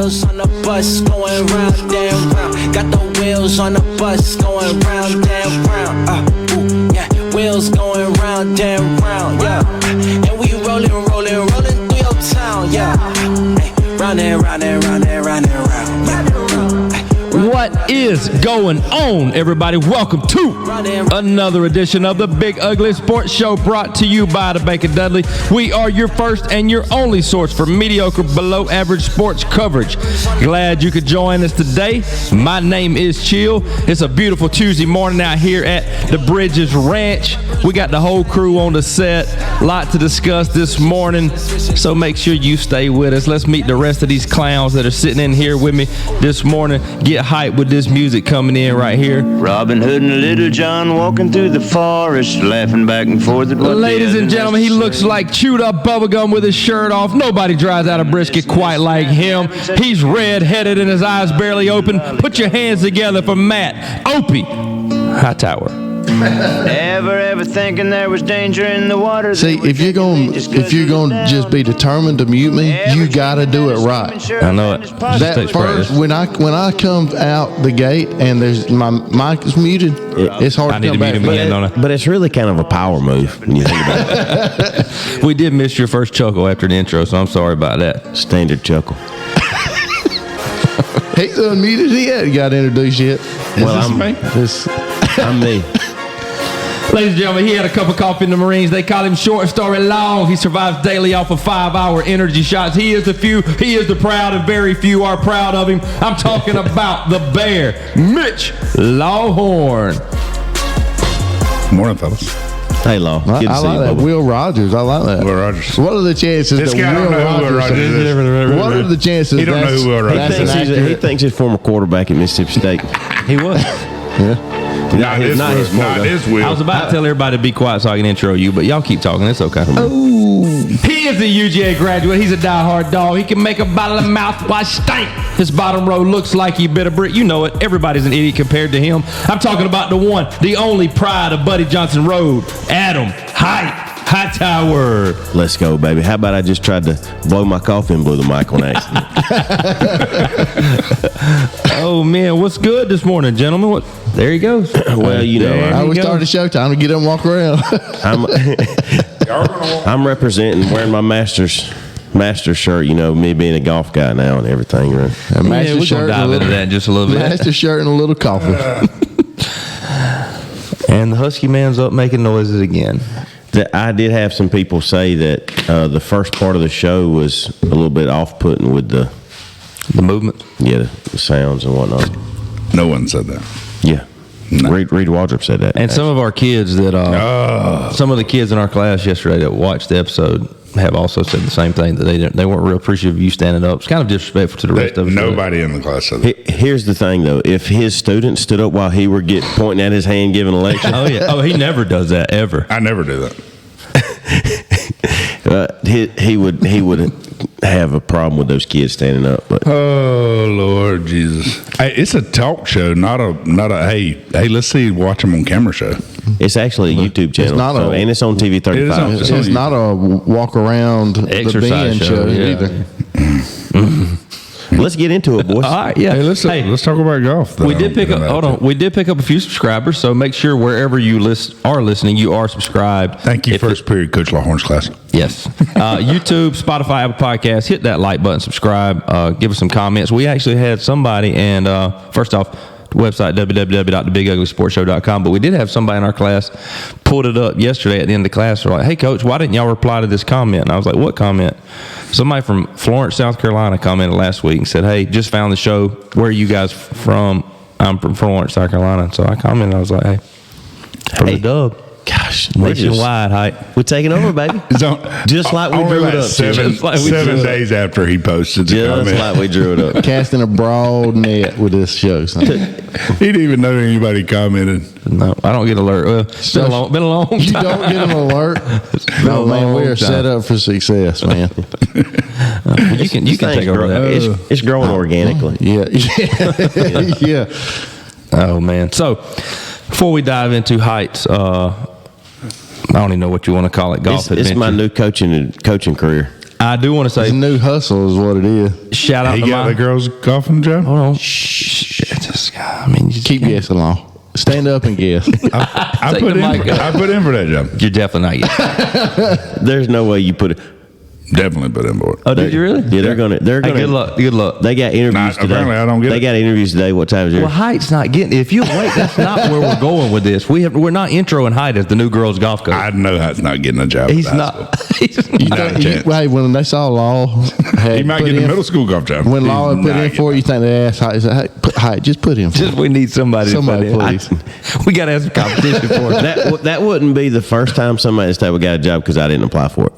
wheels on the bus going round and round. Got the wheels on the bus going round and round. Yeah, wheels going round and round. Yeah, and we rolling through your town. Yeah, hey, round and round and round and round and round. Yeah. What is going on, everybody? Welcome to another edition of the Big Ugly Sports Show, brought to you by the Bank of Dudley. We are your first and your only source for mediocre, below average sports coverage. Glad you could join us today. My name is Chill. It's a beautiful Tuesday morning out here at the Bridges Ranch. We got the whole crew on the set. A lot to discuss this morning, so make sure you stay with us. Let's meet the rest of these clowns that are sitting in here with me this morning. Get hyped with this music coming in right here. Robin Hood and Little John walking through the forest, laughing back and forth at what Ladies and gentlemen, he looks like chewed up bubblegum with his shirt off. Nobody dries out a brisket quite like him. He's red-headed and his eyes barely open. Put your hands together for Matt Opie Hightower. Ever thinking there was danger in the water? See, if you're gonna just be determined to mute me, you gotta do it right. I know it. That first, when I come out the gate and there's my mic is muted, it's hard to come back. But it's really kind of a power move when you think about it. We did miss your first chuckle after the intro, so I'm sorry about that. Standard chuckle. He's unmuted. He hadn't got introduced yet. I'm me. Ladies and gentlemen, he had a cup of coffee in the Marines. They call him short story long. He survives daily off of 5-hour energy shots. He is the few, he is the proud, and very few are proud of him. I'm talking about the Bear, Mitch Lawhorn. Morning, fellas. Hey, Law. I like that. Will Rogers. I like that. Will Rogers. What are the chances This that guy don't know who Will Rogers is. What are the chances? He don't know who Will Rogers is. He thinks he's former quarterback at Mississippi State. He was. Yeah. Not his Will. I was about to tell everybody to be quiet so I can intro you, but y'all keep talking. It's okay. He is a UGA graduate. He's a diehard dog. He can make a bottle of mouthwash stink. His bottom row looks like he bit a brick. You know it. Everybody's an idiot compared to him. I'm talking about the one, the only pride of Buddy Johnson Road, Adam Hight. Hightower. Let's go, baby. How about I just tried to blow my coffee and blew the mic on accident? Oh, man. What's good this morning, gentlemen? There he goes. Well, you know. We started the show. Time to get up and walk around. I'm representing, wearing my Master's shirt, you know, me being a golf guy now and everything. Right? We're going to dive into that in just a little bit. Master shirt and a little coffee. And the Husky man's up making noises again. I did have some people say that the first part of the show was a little bit off-putting with the movement. Yeah, the sounds and whatnot. No one said that. Yeah. No. Reed Waldrop said that. And some of our kids that, some of the kids in our class yesterday that watched the episode have also said the same thing, that they weren't real appreciative of you standing up. It's kind of disrespectful to the rest of us. Nobody in the class said that. Here's the thing, though. If his students stood up while he were pointing at his hand giving a lecture. Oh, yeah. Oh, he never does that, ever. I never do that. He would have a problem with those kids standing up. But. Oh, Lord Jesus. Hey, it's a talk show, not a hey, let's watch them on camera show. It's actually a YouTube channel, and it's on TV 35. It's not a walk around exercise the show either. Let's get into it, boys. All right, yeah. Hey, let's talk about golf. We did pick up a few subscribers, so make sure wherever you are listening, you are subscribed. Thank you, first period, Coach Lawhorn's class. Yes. YouTube, Spotify, Apple Podcasts, hit that like button, subscribe, give us some comments. We actually had somebody, and first off, website www.thebiguglysportshow.com, but we did have somebody in our class pulled it up yesterday at the end of the class. They're like, hey, Coach, why didn't y'all reply to this comment? And I was like, what comment? Somebody from Florence, South Carolina commented last week and said, hey, just found the show. Where are you guys from? I'm from Florence, South Carolina. So I commented. I was like, hey, for the dub. Gosh, nationwide, Height. We're taking over, baby. Just like we drew it up. 7 days after he posted the comment. Just like we drew it up. Casting a broad net with this show. He didn't even know anybody commented. No, I don't get alert. Well, it's been a long time. You don't get an alert? No, man, we are set up for success, man. You can take over that. It's growing organically. Yeah. Oh, man. So, before we dive into Hight's, I don't even know what you want to call it, golf adventure. It's my new coaching career. I do want to It's say a new hustle is what it is. shout out He to got my the girls golfing job. Hold on. Shh. This guy. I mean, you just Keep can't- guessing along. Stand up and guess. I Take put the in. mic up. I put in for that job. You're definitely not getting. There's no way you put it. Definitely put in for it. Oh, did you really? Yeah, they're gonna. Hey, good luck. Good luck. They got interviews today. Apparently, I don't get They it. got interviews today. What time is it? Well, Hight's not getting. If you wait, that's not where we're going with this. We're not introing Hight as the new girls golf coach. I know that's not getting a job. He's at high not. school. He's You Not a think- chance. hey, when they saw Law, He might get a middle school golf job. When He's Law had put not in for it, you think they asked Height, said, hey, just put him. just we need somebody. Somebody, to put in. please. We got to have some competition for it. That wouldn't be the first time somebody in the state would got a job because I didn't apply for it.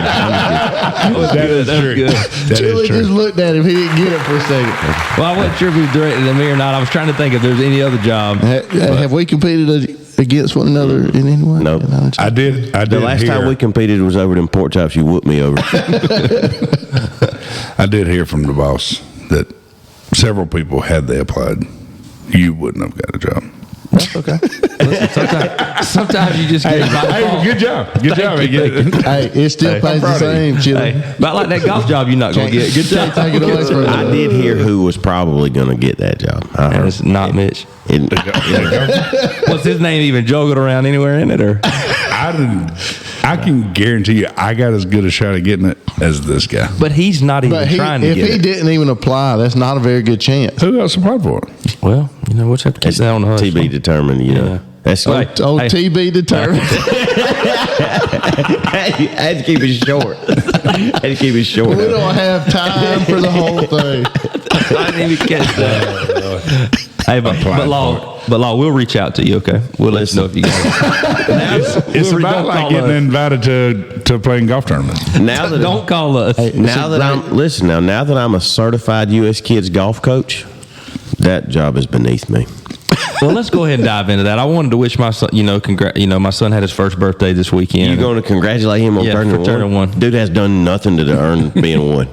That is true. good. That Julie is just true. looked at him. He didn't get it for a second. Well, I wasn't sure if he was directed at me or not. I was trying to think if there's any other job. Have we competed against one another in any way? No. I did. The last hear, time we competed was over them pork chops. You whooped me over. I did hear from the boss that several people, had they applied, you wouldn't have got a job. That's okay. Listen, sometimes you just get it by default. good job. Good job. you, thank you. Hey, it still pays the proud of same, Chili. Hey, about like that golf job you're not going to get. Good job. Can't take it away from I did hear who was probably going to get that job. I And heard. it's not Mitch. It- Was his name even joggled around anywhere in it? Or I can guarantee you, I got as good a shot at getting it as this guy. But he's not even But trying to if get he it. didn't even apply, that's not a very good chance. Who else applied for it? Well, we'll just have to keep It's that on the hush. TB determined. You know. Yeah. That's Right. Oh, Hey. TB determined. I had to keep it short. I had to keep it short. We don't have time for the whole thing. I didn't even catch that. Hey, but Applying Law, we'll reach out to you. Okay, we'll let you know if you got it. It's We'll- about don't like call getting us. invited to playing golf tournaments. Now that Don't call us. now that I'm a certified U.S. kids golf coach, that job is beneath me. Well, let's go ahead and dive into that. I wanted to wish my son, my son had his first birthday this weekend. You going to congratulate him on Yeah, turning for turning one. Dude has done nothing to earn being one.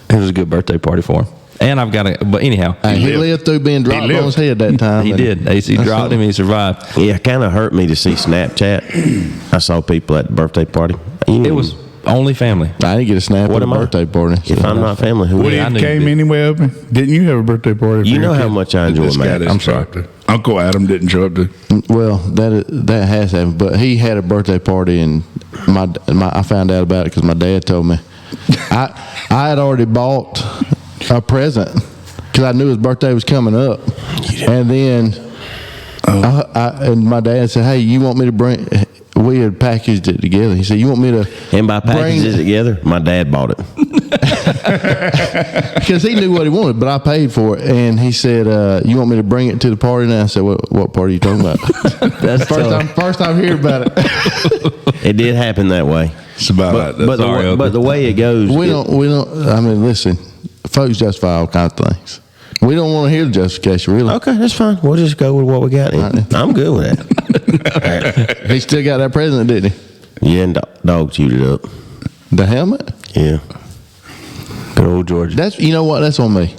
It was a good birthday party for him. And I've got a, but anyhow, Hey, he lived through being dropped on his head that time. he and- did. AC dropped him. He survived. Yeah, it kind of hurt me to see Snapchat. I saw people at the birthday party. It was only family. I didn't get a snap What at a am I? birthday party. If I'm not family, who Would is? he I have knew you came did. anyway, Opie? Didn't you have a birthday party? You for your know how kid? much I enjoy This guy Matt. didn't I'm show sorry. up to. Uncle Adam didn't show up to. Well, that has happened, but he had a birthday party, and I found out about it because my dad told me. I had already bought a present because I knew his birthday was coming up, and then and my dad said, "Hey, you want me to bring?" We had packaged it together. He said, "You want me to?" And by packages it together, my dad bought it. Because he knew what he wanted, but I paid for it. And he said, "You want me to bring it to the party now?" I said, "What party are you talking about?" That's first time hearing about it. It did happen that way. It's about like that. But the way it goes, We don't. I mean, listen, folks justify all kinds of things. We don't want to hear the justification, really. Okay, that's fine. We'll just go with what we got. I'm good with that. He still got that present, didn't he? Yeah, and dog chewed it up. The helmet. Yeah. Good old George. That's what. That's on me.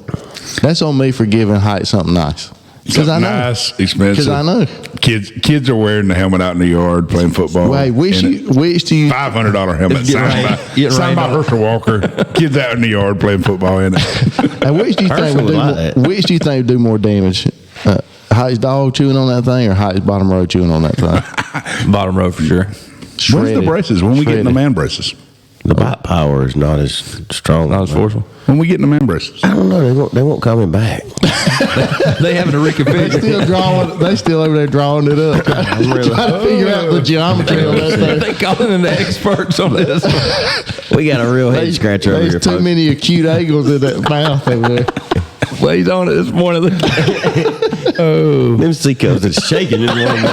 That's on me for giving Hight something nice. Because I know. Nice, expensive. Because I know. Kids are wearing the helmet out in the yard playing football. Wait, which do you? $500 helmet It's getting signed getting by rained on. Herschel Walker. Kids out in the yard playing football in it. And which do you think Herschel would would do? like that. Which do you think would do more damage? Hight's dog chewing on that thing, or Hight's bottom row chewing on that thing? Bottom row for sure. Where's the Shredded. braces? When we get in the Shredded. man braces? The bite power is not as strong. Not as forceful. When we get in the man braces? I don't know. They won't call me back. They having to They reconfigure. still drawing. They still over there drawing it up. Trying to figure out the geometry on that thing. They calling in the experts on this. We got a real head scratcher over There's here, too folks. many acute angles in that mouth over there. Well, he's on it this morning. Them seacoats is shaking this morning.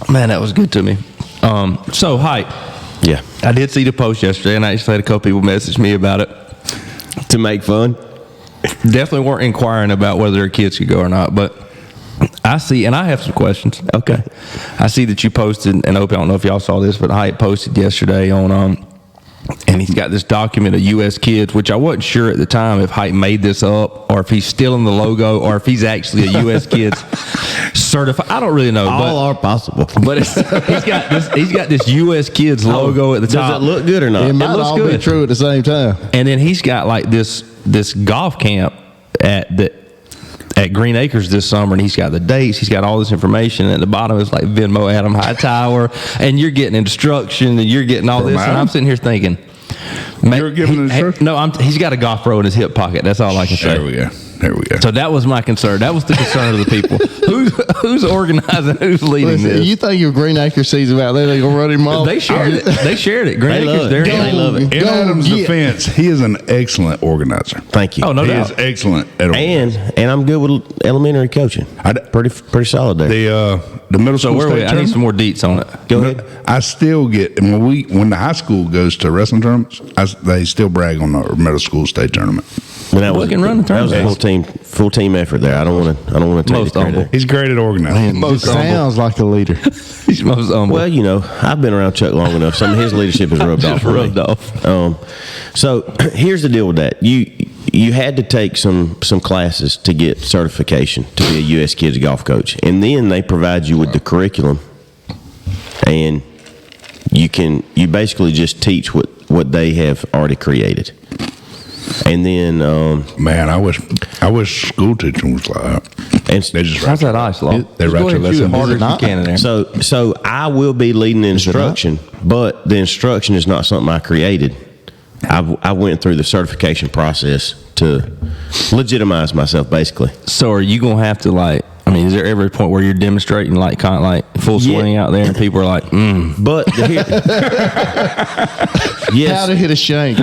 Man, that was good to me. So, Hight, Yeah. I did see the post yesterday, and I actually had a couple people message me about it. To make fun. Definitely weren't inquiring about whether their kids could go or not, but I see, and I have some questions. Okay. I see that you posted, and I don't know if y'all saw this, but Hight posted yesterday on and he's got this document of U.S. kids, which I wasn't sure at the time if Hight made this up or if he's stealing the logo or if he's actually a U.S. kids certified. I don't really know. All are possible. But he's got this U.S. kids logo at the top. Does it look good or not? It might looks all good. be true at the same time. And then he's got like this golf camp at Green Acres this summer, and he's got the dates, he's got all this information, and at the bottom is like Venmo Adam Hightower, and you're getting instruction, and you're getting all From this, and Adam? I'm sitting here thinking, You're giving instruction? no, he's got a golf pro in his hip pocket. That's all I can say. There we go. There we go. So that was my concern. That was the concern of the people. Who's organizing? Who's leading Listen, this? you think if Green Acres sees him out there, they gonna run him off? They shared it. They shared it. Green They Acres, love there it. it is. They love it. In Go Adam's get- defense, he is an excellent organizer. Thank you. Oh, no He doubt. is excellent at organizing. And I'm good with elementary coaching. Pretty solid there. The middle So school where are we? state I need tournament, some more deets on it. Go ahead. I still get when the high school goes to wrestling tournaments, they still brag on the middle school state tournament. Well, that was We can run the that was a tournament. full team effort there. I don't want to take Most the credit. humble. He's great at organizing. Man, just sounds like a leader. He's most humble. Well, I've been around Chuck long enough. Some of his leadership has rubbed off. Just on me. rubbed off. So here's the deal with that. You had to take some classes to get certification to be a U.S. Kids golf coach, and then they provide you with the curriculum, and you basically just teach what they have already created. And then, Man, I wish school teaching was like that. and They just How's that ice, Law? They Just write go ahead your and shoot it lesson. harder Is as it you can in there. so I will be leading the instruction, but the instruction is not something I created. I went through the certification process to legitimize myself, basically. So are you gonna have to is there ever a point where you're demonstrating kind of like full Yeah. swing out there, and people are like, But How yes, to hit a shank.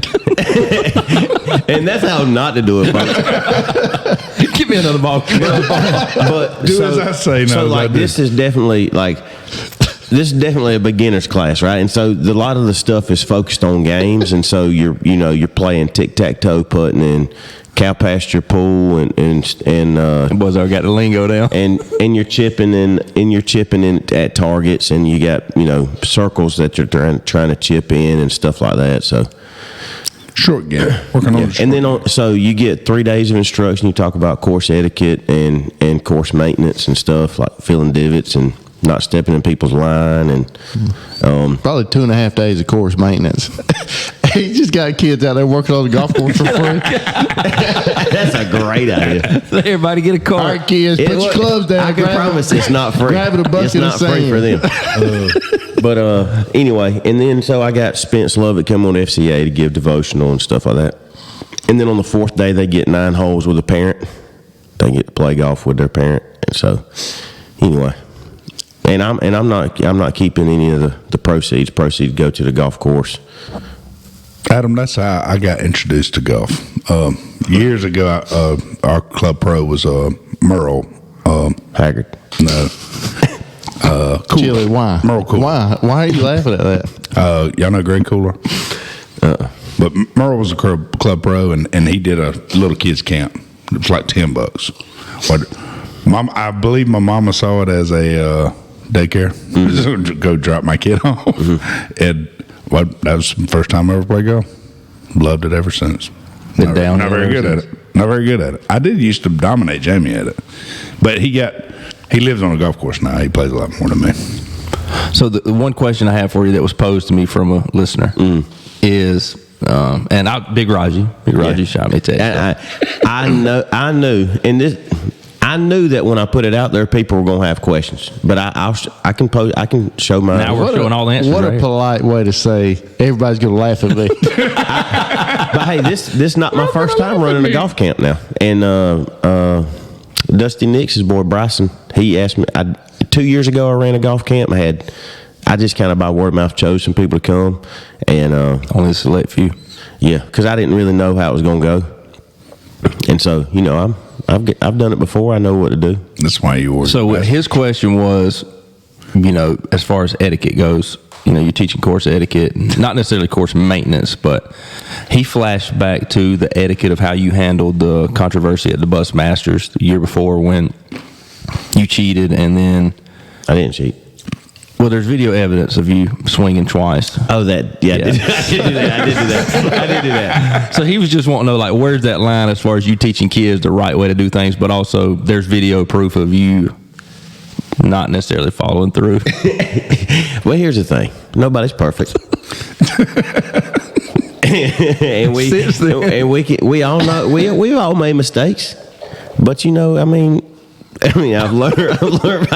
and that's how not to do it, folks. "Give me another ball." But Do as I say, So not as I like do. this is definitely a beginner's class, right? And so a lot of the stuff is focused on games, and so you're playing tic-tac-toe putting and cow pasture pool and Boys, I got the lingo down. and you're chipping in at targets, and you got circles that you're trying to chip in and stuff like that. So Short game. Working on the short and then so you get 3 days of instruction. You talk about course etiquette and course maintenance and stuff like filling divots and not stepping in people's line and Probably 2.5 days of course maintenance. He just got kids out there working on the golf course for free. that's a great idea. Everybody get a All card. right, kids, put your clubs down. I can grab promise it. it's not free. Grabbing a bucket it's of not free sand. for them. But anyway, and then so I got Spence Lovett come on FCA to give devotional and stuff like that. And then on the 4th day, they get 9 holes with a parent. They get to play golf with their parent, and so anyway. And I'm not keeping any of the proceeds. Proceeds go to the golf course. Adam, that's how I got introduced to golf. Years ago, our club pro was Merle. Haggard. No. Cooler. Chili, why? Merle Cooler. Why are you laughing at that? Y'all know Greg Cooler? But Merle was a club pro, and he did a little kids camp. It was like $10. I believe my mama saw it as a daycare. Mm-hmm. Go drop my kid off. And that was the first time I ever played golf. Loved it ever since. Been Not downhill very ever good at since. it. Not very good at it. I did used to dominate Jamie at it. But he lives on a golf course now. He plays a lot more than me. So the one question I have for you that was posed to me from a listener is, and Big Raji shot me a text. I knew that when I put it out there, people were going to have questions. But I can show my. Now we're showing all the answers. What right a here. polite way to say everybody's going to laugh at me. But hey, this is not my first time running a golf camp now. And Dusty Nix's boy Bryson, he asked me. 2 years ago, I ran a golf camp. I just kind of by word of mouth chose some people to come, and Only a select few. yeah, because I didn't really know how it was going to go. And so I've done it before. I know what to do. That's why you ordered. So what his question was, as far as etiquette goes, you're teaching course etiquette, not necessarily course maintenance, but he flashed back to the etiquette of how you handled the controversy at the Bus Masters the year before when you cheated, and then I didn't cheat. Well, there's video evidence of you swinging twice. Oh, that, yeah. Yeah. I did do that. So he was just wanting to know, like, where's that line as far as you teaching kids the right way to do things, but also there's video proof of you not necessarily following through. Well, here's the thing. Nobody's perfect. and we all know we've all made mistakes. But I've learned I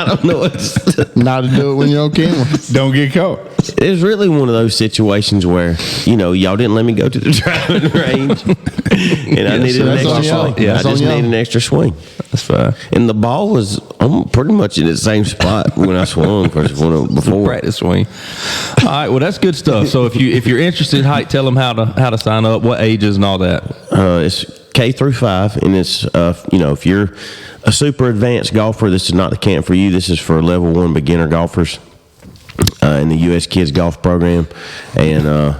don't know what Not to do it when you're on camera. Don't get caught. it's really one of those situations where y'all didn't let me go to the driving range, and I needed an extra swing. Yeah, I just needed an extra swing. That's fine. And the ball was pretty much in the same spot when I swung before. Practice swing. All right, well that's good stuff. So if you're interested, Hight, tell them how to sign up, what ages and all that. It's K through 5, and it's if you're a super advanced golfer, this is not the camp for you. This is for level 1 beginner golfers in the U.S. Kids Golf Program, and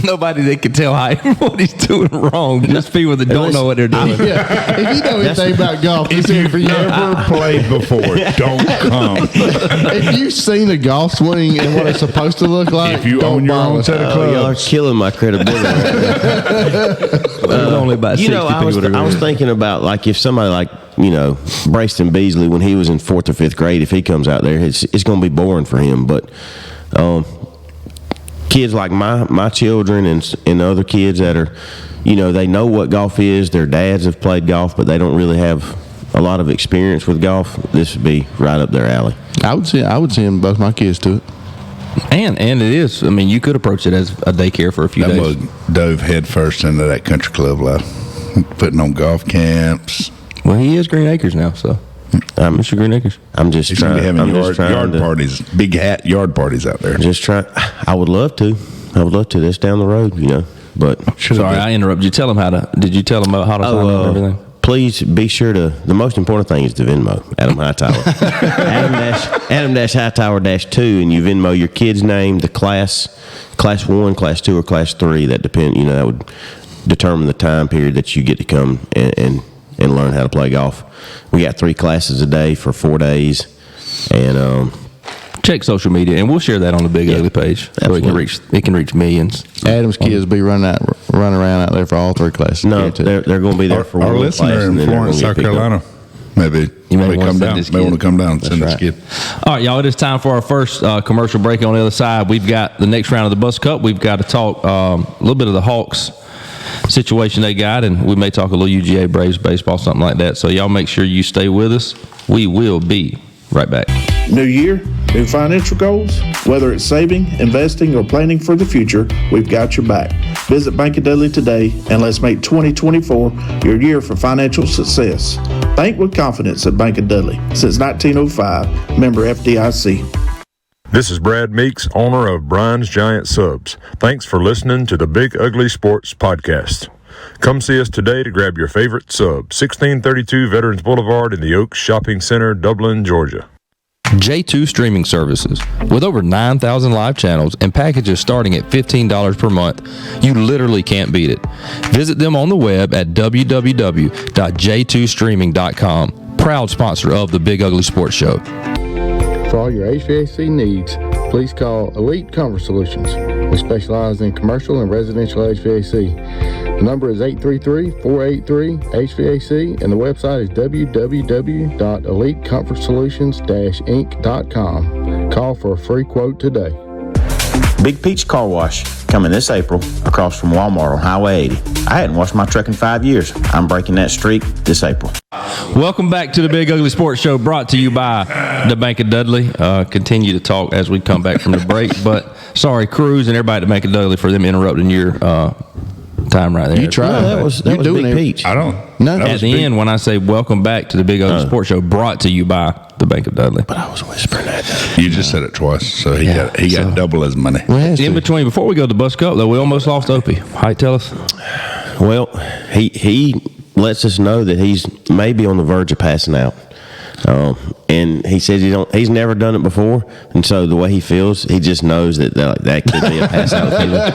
Nobody that can tell Hight what he's doing wrong. Just people that don't know what they're doing. Yeah. If you know anything about golf, If you've never played before, don't come. if you've seen a golf swing and what it's supposed to look like, If you don't own your bother. own set of y'all are clubs, killing my credibility. There's only about 60 I was people that are thinking about, like, if somebody like Brayston Beasley, when he was in 4th or 5th grade, if he comes out there, it's going to be boring for him. But kids like my children and other kids that are, they know what golf is. Their dads have played golf, but they don't really have a lot of experience with golf. This would be right up their alley. I would send both my kids to it. And it is. I mean, you could approach it as a daycare for a few that days. mug dove headfirst into that country club life, putting on golf camps. Well, he is Green Acres now, so Mr. Green Acres. I'm just He's going to trying. be having I'm just trying yard to, parties, big hat yard parties out there. Just try. I would love to. That's down the road, But Sorry, I interrupted you. Tell him did you tell him how to sign up and everything? please be sure to. The most important thing is the Venmo. Adam Hightower. Adam Hightower -2, and you Venmo your kid's name, the class 1, class 2, or class 3. That depend. That would determine the time period that you get to come and learn how to play golf. We got 3 classes a day for 4 days, and Check social media, and we'll share that on the Big Ugly page, so it can reach millions. Adam's kids be running around out there for all 3 classes. no, they're going to be there for Our one listener class, and in then they're Florence, gonna South get picked up. Carolina, maybe You may may wanna come send down. this May kid. want to come down and That's send this right. kid. All right, y'all, it is time for our first commercial break. On the other side, we've got the next round of the Bus Cup. We've got to talk a little bit of the Hawks situation they got, and we may talk a little UGA Braves baseball, something like that. So y'all make sure you stay with us. We will be right back. New year, new financial goals? Whether it's saving, investing, or planning for the future, we've got your back. Visit Bank of Dudley today and let's make 2024 your year for financial success. Bank with confidence at Bank of Dudley. Since 1905, member FDIC. This is Brad Meeks, owner of Brian's Giant Subs. Thanks for listening to the Big Ugly Sports Podcast. Come see us today to grab your favorite sub, 1632 Veterans Boulevard in the Oaks Shopping Center, Dublin, Georgia. J2 Streaming Services. With over 9,000 live channels and packages starting at $15 per month, you literally can't beat it. Visit them on the web at www.j2streaming.com. Proud sponsor of the Big Ugly Sports Show. For all your HVAC needs, please call Elite Comfort Solutions. We specialize in commercial and residential HVAC. The number is 833-483-HVAC, and the website is www.elitecomfortsolutions-inc.com. Call for a free quote today. Big Peach Car Wash, coming this April, across from Walmart on Highway 80. I hadn't washed my truck in 5 years. I'm breaking that streak this April. Welcome back to the Big Ugly Sports Show, brought to you by the Bank of Dudley. Continue to talk as we come back from the break, but sorry, Cruz and everybody at the Bank of Dudley for them interrupting your time right there. You tried. No, that was You're doing Big it. Peach. I don't. No. that At was the big. end, when I say welcome back to the Big Ugly Sports Show, brought to you by the Bank of Dudley. But I was whispering that. You just said it twice, so he got double his money. Well, it has In to. between, before we go to the Bus Cup, though, we almost lost Opie. Hight, tell us. Well, he lets us know that he's maybe on the verge of passing out, and he says he's never done it before, and so the way he feels, he just knows that could be a pass out feeling.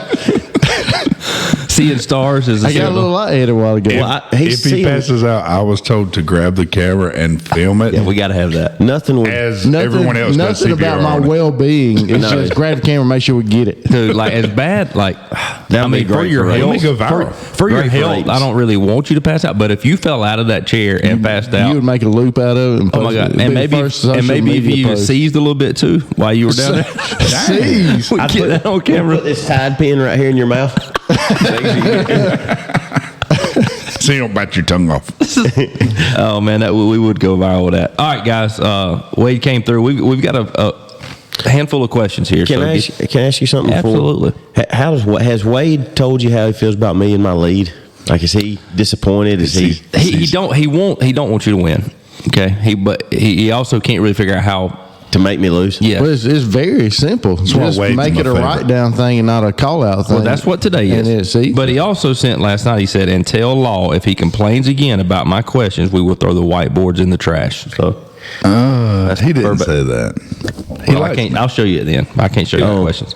Seeing stars is a I got a symbol. little lightheaded a while ago. Well, If he passes out, I was told to grab the camera and film it. Yeah, we got to have that. Nothing would. as everyone else does Nothing CPR about my on it. well-being. It's just grab the camera, make sure we get it. Dude, like as bad, like I mean, be for great your for ratings. health, Let me go viral. for your Great for health, ratings. I don't really want you to pass out. But if you fell out of that chair and passed out, You would make a loop out of it. And oh my post god, it. It'd and be the maybe first social if media you post. seized a little bit too while you were down there. Seize. We get that on camera. Put this Tide pen right here in your mouth. So you don't bite your tongue off. Oh man, that we would go viral with that. All right, guys, Wade came through. We've got a handful of questions here. Can I ask you something? Absolutely. How has Wade told you how he feels about me and my lead? Like, is he disappointed? Is he? He don't want you to win. Okay, he also can't really figure out how To make me lose? Yeah. Well, it's very simple. why Just Wade's make my it a favorite. write down thing and not a call out thing. Well, that's what today And is. see, But he also sent last night, he said, and tell Law if he complains again about my questions, we will throw the whiteboards in the trash. So He didn't verbatim. say that. well, I can't, I'll show you it then. I can't show you the questions.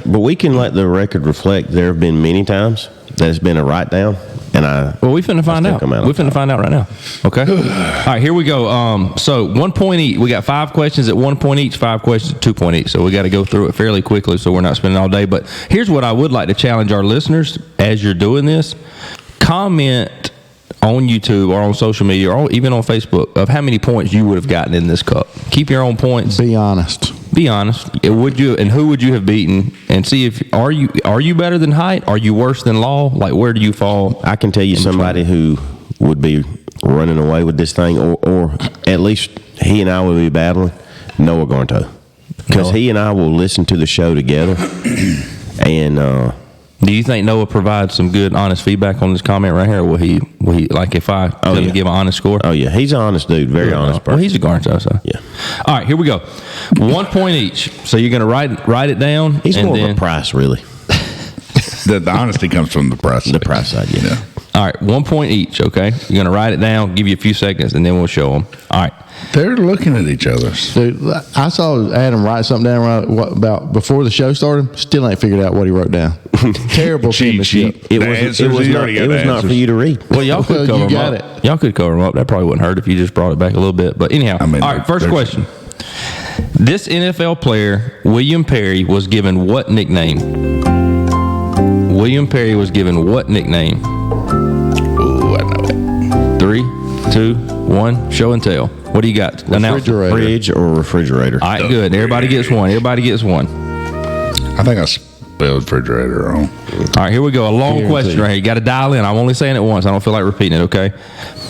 But we can let the record reflect there have been many times that it's been a write down. And Well, we finna find still out. come out We on finna find out right now. Okay. All right, here we go. So 1 point each. We got 5 questions at 1 point each, 5 questions at 2 point each. So we got to go through it fairly quickly so we're not spending all day. But here's what I would like to challenge our listeners as you're doing this. Comment on YouTube or on social media or even on Facebook of how many points you would have gotten in this cup. Keep your own points. be honest. Be honest. Would you and who would you have beaten? And see if are you better than Hight? Are you worse than Law? Like where do you fall? I can tell you somebody who would be running away with this thing, or at least he and I will be battling. Noah Garnto, because he and I will listen to the show together. And Do you think Noah provides some good, honest feedback on this comment right here? Or will he like if I tell him to give an honest score? oh yeah, he's an honest dude, very honest Well, person. he's a Garnto, so Yeah. All right, here we go. 1 point each. So you're going to write it down. He's and more then, of a price, really. The honesty comes from the price. The price side, yeah. All right, 1 point each. Okay, you're going to write it down. Give you a few seconds, and then we'll show them. All right. They're looking at each other. Dude, I saw Adam write something down about before the show started. Still ain't figured out what he wrote down. Terrible penmanship. It The was answers, it was you not, already got it the was not for answers. you to read. Well, y'all could Well, cover you them got up. Y'all could cover them up. That probably wouldn't hurt if you just brought it back a little bit. But anyhow, I mean, all right. First there's- question. This NFL player, William Perry, was given what nickname? William Perry was given what nickname? Ooh, I know it. 3, 2, 1. Show and tell. What do you got? Announce it. Refrigerator. Fridge or refrigerator. All right, good. Everybody gets one. Everybody gets one. I think I spelled refrigerator wrong. All right, here we go. A long question right here. You got to dial in. I'm only saying it once. I don't feel like repeating it, okay?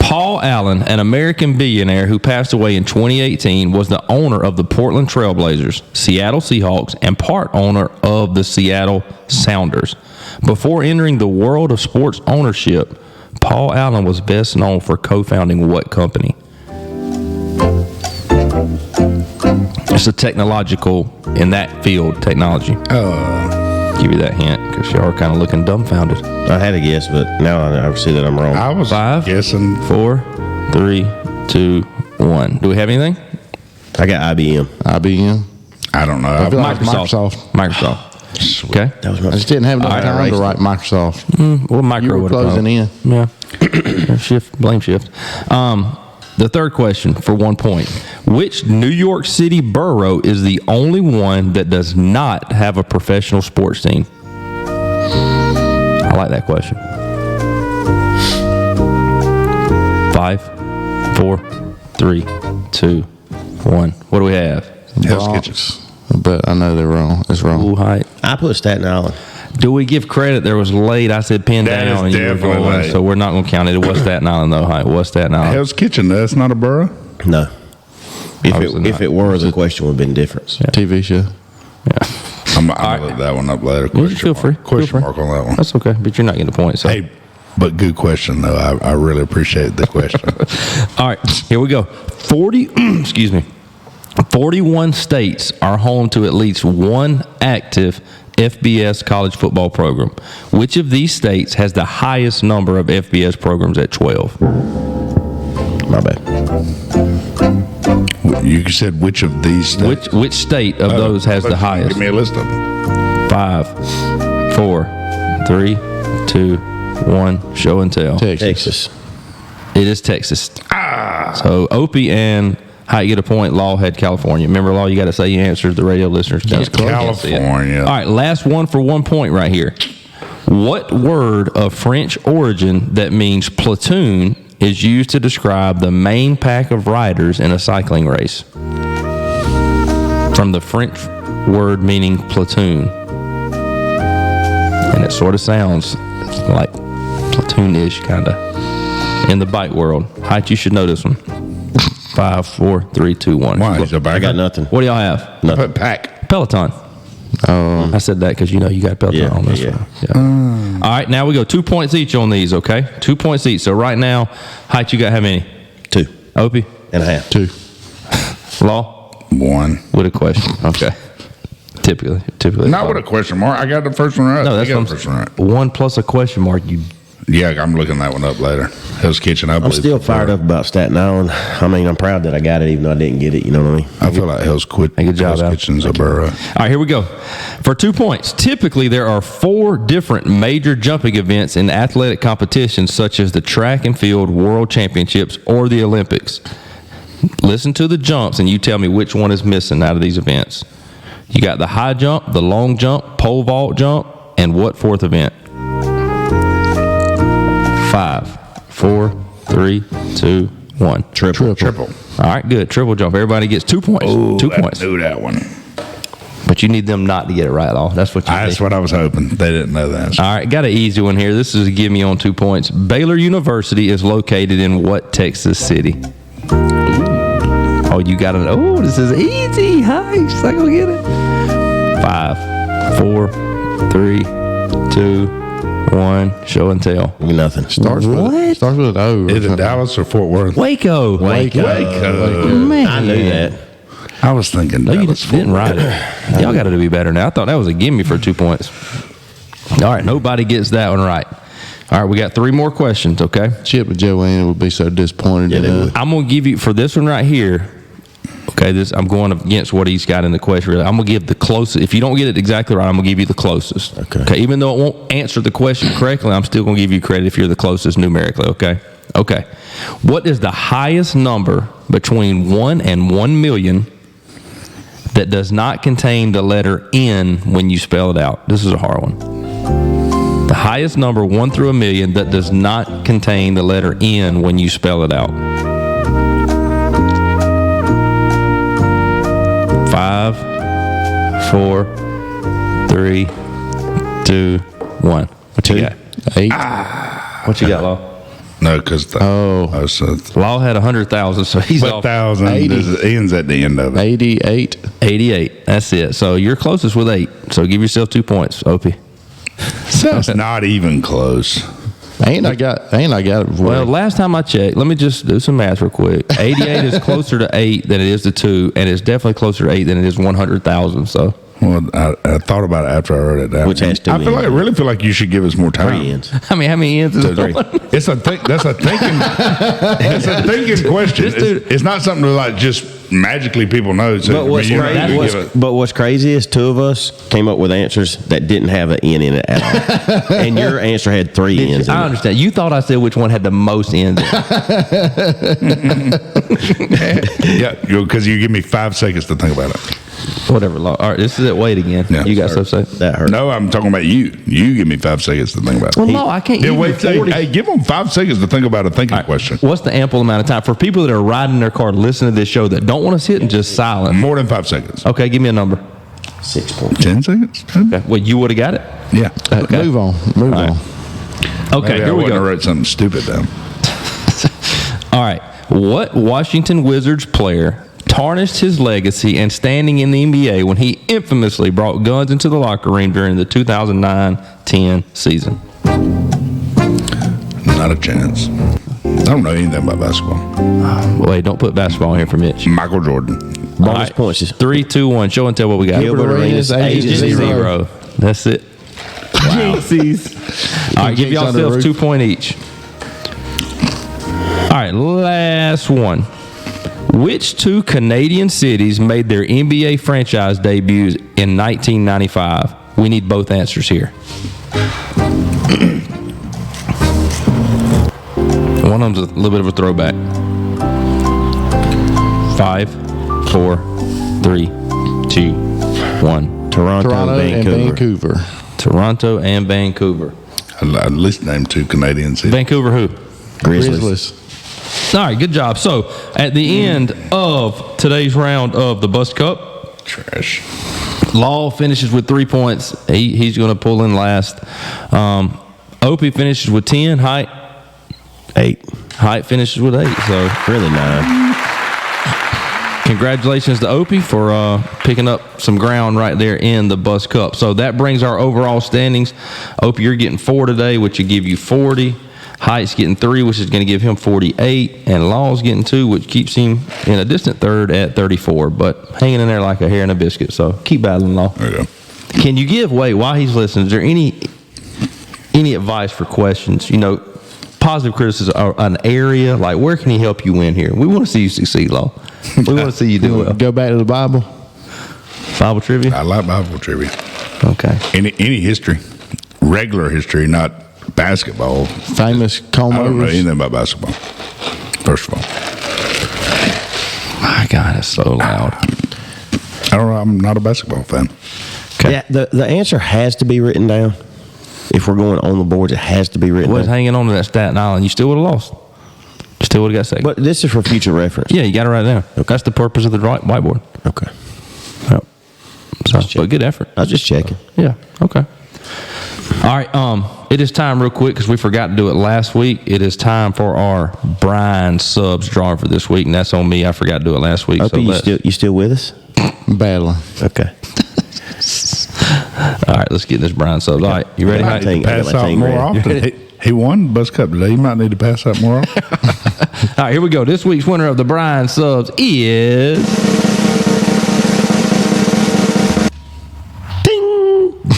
Paul Allen, an American billionaire who passed away in 2018, was the owner of the Portland Trailblazers, Seattle Seahawks, and part owner of the Seattle Sounders. Before entering the world of sports ownership, Paul Allen was best known for co-founding what company? It's a technological, in that field, technology. Give you that hint because y'all are kind of looking dumbfounded. I had a guess, but now I see that I'm wrong. I was 5, guessing. 4, 3, 2, 1. Do we have anything? I got IBM. IBM. I don't know. I feel like Microsoft. Microsoft. Okay. That was my I just didn't have enough All right, time to erased write Microsoft. Well, micro You were would have closing in. Yeah. Blame shift. The third question for 1 point. Which New York City borough is the only one that does not have a professional sports team? I like that question. 5, 4, 3, 2, 1. What do we have? Hell's Bronx. Kitchen. But I know they're wrong. It's wrong. Ooh, Hight. I put Staten Island. Do we give credit? There was late. I said pin That down, is and you were definitely going. late. So we're not going to count it. It was Staten Island, though. Hight. What's Staten Island? Hell's Kitchen. That's not a borough. No. Obviously If not. it were, the question would have been different. TV show. I'm gonna look that one up later. Question feel free. mark. Question Feel free. mark on that one. That's okay, but you're not getting the point. So. Hey, but good question though. I really appreciate the question. All right, here we go. 41 states are home to at least one active FBS college football program. Which of these states has the highest number of FBS programs at 12? My bad. You said which of these states? Which state of those has the highest? Give me a list of them. 5, 4, 3, 2, 1. Show and tell. Texas. It is Texas. So Opie and Hight get a point. Law had California. Remember, Law, you got to say your answers. The radio listeners can't see it. California. All right, last one for 1 point right here. What word of French origin that means platoon is used to describe the main pack of riders in a cycling race? From the French word meaning platoon. And it sort of sounds like platoon-ish, kind of, in the bike world. Height, you should know this one. 5, 4, 3, 2, 1. Why? Is it I got nothing. What do y'all have? I put pack. Peloton. I said that because you got Peloton on this one. Yeah. All right, now we go 2 points each on these, okay? 2 points each. So right now, Height, you got how many? 2 Opie? and a half. 2. Law? 1. With a question. Okay. Typically. Not with a question mark. I got the first one right. No, that's I got what the first one right. 1 plus a question mark. Yeah, I'm looking that one up later. Hell's Kitchen, I I'm believe. still fired up about Staten Island. I mean, I'm proud that I got it, even though I didn't get it. You know what I mean? I feel like Hell's Good job, Al. Kitchen's a borough. All right, here we go. For 2 points, typically there are 4 different major jumping events in athletic competitions, such as the track and field world championships or the Olympics. Listen to the jumps, and you tell me which one is missing out of these events. You got the high jump, the long jump, pole vault jump, and what 4th event? 5, 4, 3, 2, 1. Triple. All right, good. Triple jump. Everybody gets 2 points. Oh, 2 points. I knew that one. But you need them not to get it right, Law. That's what you need. That's what I was hoping. They didn't know that. All right, got an easy one here. This is a give me on 2 points. Baylor University is located in what Texas city? Oh, you got it. Oh, this is easy. Hi, she's not gonna get it. 5, 4, 3, 2, 1. Show and tell. Nothing. Starts with an O. Is it Dallas or Fort Worth? Waco. Man. I knew that. I was thinking No, you Dallas. didn't write it. Y'all got to be better now. I thought that was a gimme for 2 points. All right, nobody gets that one right. All right, we got 3 more questions, okay? Chip and Joanne would be so disappointed in us. I'm going to give you, for this one right here, okay, I'm going against what he's got in the question. I'm going to give the closest. If you don't get it exactly right, I'm going to give you the closest. Okay. Even though it won't answer the question correctly, I'm still going to give you credit if you're the closest numerically, okay? Okay. What is the highest number between 1 and 1 million that does not contain the letter N when you spell it out? This is a hard one. The highest number, 1 through 1 million, that does not contain the letter N when you spell it out. 5, 4, 3, 2, 1. What you got? 8. What you got, Law? No, because Law had 100,000, so he's off. 1,000 ends at the end of it. 88. 88. That's it. So you're closest with 8. So give yourself 2 points, Opie. That's not even close. Ain't I got it before. Well, last time I checked, let me just do some math real quick. 88 is closer to 8 than it is to 2, and it's definitely closer to 8 than it is 100,000. So, well, I thought about it after I wrote it down. Which has 2 I really feel like you should give us more time. 3 ends. I mean, how many ends is it? That's a thinking question. It's not something to like just magically people know. So But what's crazy is 2 of us came up with answers that didn't have an N in it at all. And your answer had 3 ends in I it. understand. You thought I said which one had the most ends. Yeah, because you give me 5 seconds to think about it. Whatever. All right, this is it. Wait again. Yeah, You got stuff to say? That hurt. No, I'm talking about you. You give me 5 seconds to think about it. Well, no, I can't. Yeah, give you wait. 40. Hey, give them 5 seconds to think about a thinking question. What's the ample amount of time for people that are riding their car to listen to this show that don't want to sit and just silent? More than 5 seconds. Okay, give me a number. 6 points. 10 seconds. Okay. Well, you would have got it. Yeah. Okay. Move on. Okay, Maybe here we I go. wrote something stupid down. All right. What Washington Wizards player tarnished his legacy and standing in the NBA when he infamously brought guns into the locker room during the 2009-10 season? Not a chance. I don't know anything about basketball. Wait, don't put basketball in here for Mitch. Michael Jordan. Bonus points is 3, 2, 1. Show and tell what we got. Gilbert Arenas, Agent 0. That's it. Wow. All right, give yourselves 2 points each. All right, last one. Which 2 Canadian cities made their NBA franchise debuts in 1995? We need both answers here. One of them's a little bit of a throwback. 5, 4, 3, 2, 1. Toronto and Vancouver. Toronto and Vancouver. I'd at least name 2 Canadians here. Vancouver who? Grizzlies. All right, good job. So at the end of today's round of the Bus Cup, Trash. Law finishes with 3 points. He's going to pull in last. Opie finishes with 10. Hight 8. Hight finishes with 8. So Really 9. congratulations to Opie for picking up some ground right there in the Bus Cup. So that brings our overall standings. Opie, you're getting 4 today, which will give you 40. Hight's getting 3, which is going to give him 48. And Law's getting 2, which keeps him in a distant third at 34. But hanging in there like a hair in a biscuit. So keep battling, Law. There you go. Can you give, while he's listening, is there any advice for questions? You know, positive criticism, an area, like where can he help you win here? We want to see you succeed, Law. We want to see you do well. Go back to the Bible. Bible trivia? I like Bible trivia. Okay. Any history, regular history, not basketball. Famous comb I don't know overs. anything about basketball. First of all, My God, it's so loud. I don't know. I'm not a basketball fan. Okay. Yeah, the answer has to be written down. If we're going on the boards, it has to be written Was down. hanging on to that Staten Island, you still would have lost. You still would have got second. But this is for future reference. Yeah, you got it right there. That's the purpose of the whiteboard. Okay. Yep. So, but good effort. I was just checking. Yeah. Okay. All right. It is time, real quick, because we forgot to do it last week. It is time for our Brian subs drawing for this week, and that's on me. I forgot to do it last week. Opie, you still with us? Battling. Okay. All right, let's get this Brian subs. All right, you ready? Might Height? need to I got pass my out team more ready. often. He won the Bus Cup today. You might need to pass out more often. All right, here we go. This week's winner of the Brian subs is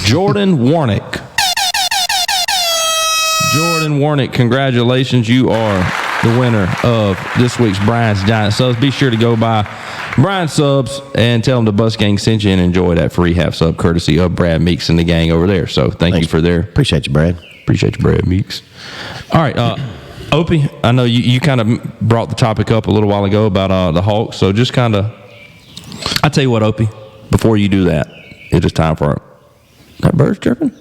Jordan Warnick. Jordan Warnick, congratulations. You are the winner of this week's Brian's Giant Subs. Be sure to go by Brian Subs and tell them the Bus Gang sent you and enjoy that free half sub courtesy of Brad Meeks and the gang over there. So thank you for their. Appreciate you, Brad. Appreciate you, Brad Meeks. All right, Opie, I know you kind of brought the topic up a little while ago about the Hawks. So just kind of, I tell you what, Opie, before you do that, it is time for that bird's chirping?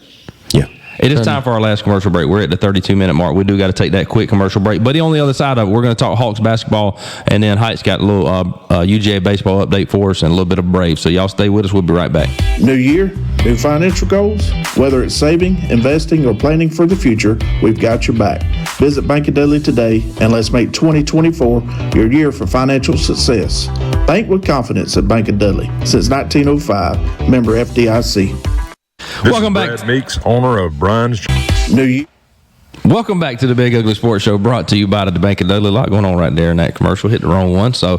Yeah. It is time for our last commercial break. We're at the 32-minute mark. We do got to take that quick commercial break. But on the other side of it, we're going to talk Hawks basketball, and then Hight's got a little UGA baseball update for us and a little bit of Braves. So y'all stay with us. We'll be right back. New year, new financial goals? Whether it's saving, investing, or planning for the future, we've got your back. Visit Bank of Dudley today and let's make 2024 your year for financial success. Bank with confidence at Bank of Dudley. Since 1905, member FDIC. Welcome is back. Brad Meeks, owner of Brian's. New year. Welcome back to the Big Ugly Sports Show, brought to you by the Bank of Dudley. A lot going on right there in that commercial. Hit the wrong one. So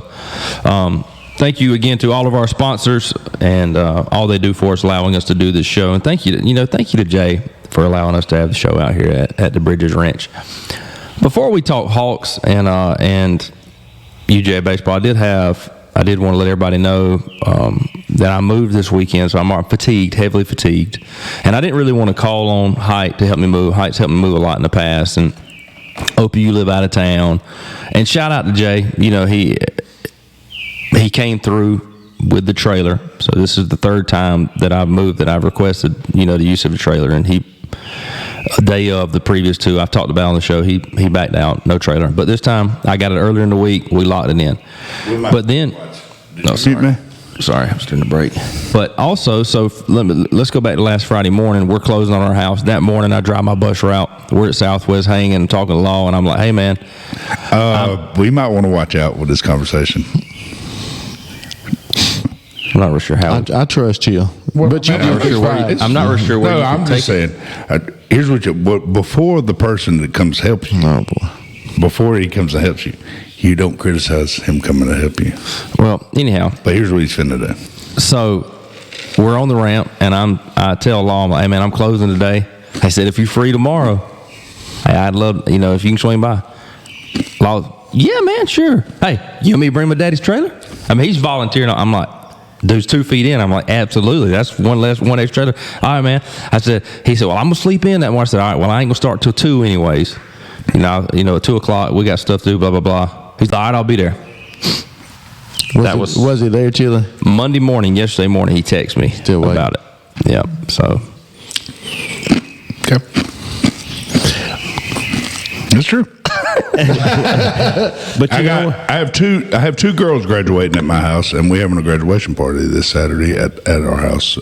thank you again to all of our sponsors and all they do for us, allowing us to do this show. And thank you to Jay for allowing us to have the show out here at the Bridges Ranch. Before we talk Hawks and UGA baseball, I did want to let everybody know that I moved this weekend, so I'm heavily fatigued. And I didn't really want to call on Hight to help me move. Hight's helped me move a lot in the past. And Opie, you live out of town. And shout out to Jay. You know, he came through with the trailer. So this is the third time that I've moved that I've requested, the use of the trailer. And a day of the previous two I've talked about on the show, he backed out, no trailer. But this time I got it earlier in the week. We locked it in. But then, sorry, I was during the break. But also, so let's go back to last Friday morning. We're closing on our house. That morning I drive my bus route. We're at Southwest hanging and talking to Law, and I'm like, hey man, we might want to watch out with this conversation. I'm not real sure how. I trust you, but you I'm not sure where you- I'm not real sure where you can I'm take just saying. Here's what before the person that comes to help you. Oh boy. Before he comes to help you, you don't criticize him coming to help you. Well, anyhow, But here's what he's finna do. so we're on the ramp, and I tell Law, I'm like, hey man, I'm closing today. I said, if you're free tomorrow, hey, I'd love, if you can swing by. Law, yeah man, sure. Hey, you want me to bring my daddy's trailer? I mean, he's volunteering. I'm like, dude's 2 feet in. I'm like, absolutely. That's one extra trailer. All right, man. He said, well, I'm going to sleep in that one. I said, all right, well, I ain't going to start till 2 anyways. At 2:00 we got stuff to do. Blah blah blah. He's like, all right, I'll be there. Was he there, Chili? Monday morning, yesterday morning. He texted me Still waiting. about it. Yeah. So. Okay. That's true. But I have two girls graduating at my house, and we're having a graduation party this Saturday at our house.